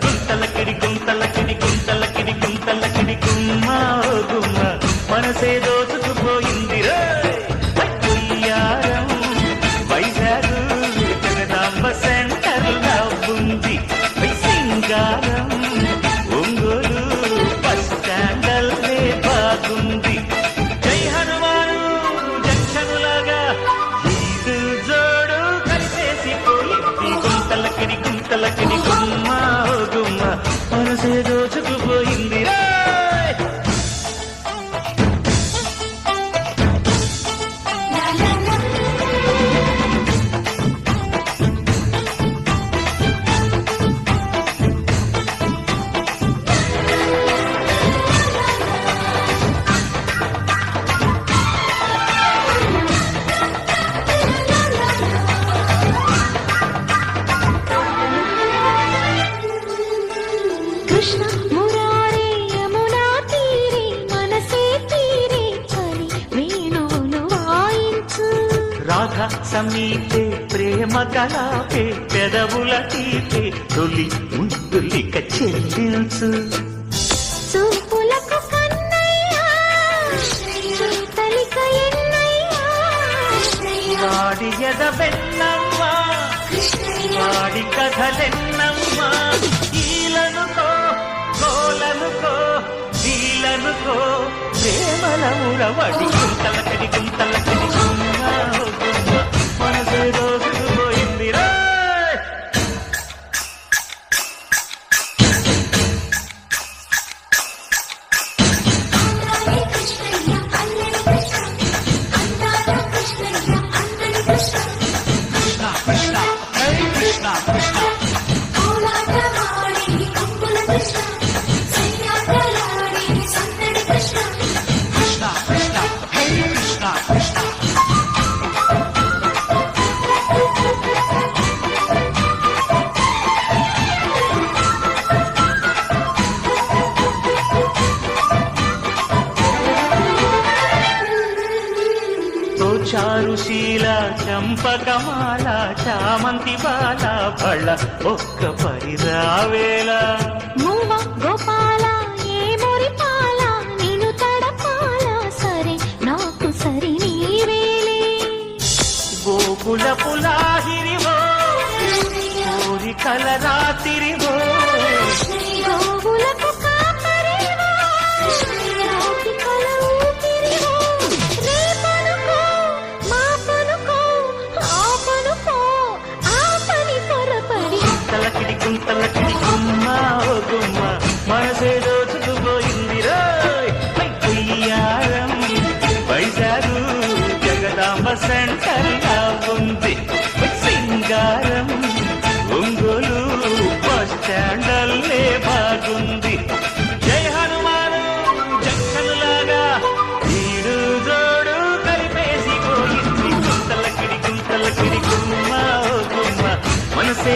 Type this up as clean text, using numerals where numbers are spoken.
గుంతలకిడి గుంతలకిడి గుంతలకిడి గుంతలకిడి గుమ్మ గుమ్మ మనసే దోచుకుపోయింది ఉయ్యారం వైజాగ్ జగదాంబ సెంటర్ ఉంది సింగారం ఒంగోలు బస్ స్టాండల్లే బాగుంది జై హనుమాను జంక్షనులాగా ఈడు జోడు కలిసేసిపోయింది గుంతలకిడి గుంతలకిడి గుమ్మ గుమ్మ మనసే దోచుకుపోయింది కృష్ణ మురారే యమునా తీరే మనసే తీరే అని వేణువును వాయించు రాధ సమీపే ప్రేమ కలాపే పెదవుల తీపే తొలి ముద్దులిక చెల్లించు చూపులకు కన్నయ్య చేతలిక ఎన్నయ్య వాడి ఎదవెన్నమ్మ వాడి కథలెన్నమ్మ ఈలనుకో కోలనుకో వీలనుకో ప్రేమల ఉరవడి గుంతలకడి గుంతలకడి గుమ్మ గుమ్మ మనసే రోజుకుపోయింది రా చారుశీల చంపకమాల చామంతి బాల బళ్ళ ఒక్క పరిరావేళ మూవ గోపాల ఏ మురిపాల నిన్ను తడపాల సరే నాకు సరి నీవేలే గోకుల పులాహిరివో కోరికల రాత్రివో గోవులకు కాపరివో గోపికల ఊపిరివో రేపనుకో మాపనుకో ఆపనుకో ఆపని పొరపడి గుంతలకిడి గుంతలకిడి గుమ్మ గుమ్మ మనసే దోచుకుపోయింది రోయ్ ఉయ్యారం వైజాగ్ జగదాంబ సెంటర్ ఉంది సింగారం ఒంగోలు బస్ స్టాండల్లే బాగుంది జై హనుమాను జంక్షనులాగా ఈడు జోడు కలిపేసిపోయింది గుంతలకిడి గుంతలకిడి గుమ్మ గుమ్మ మనసే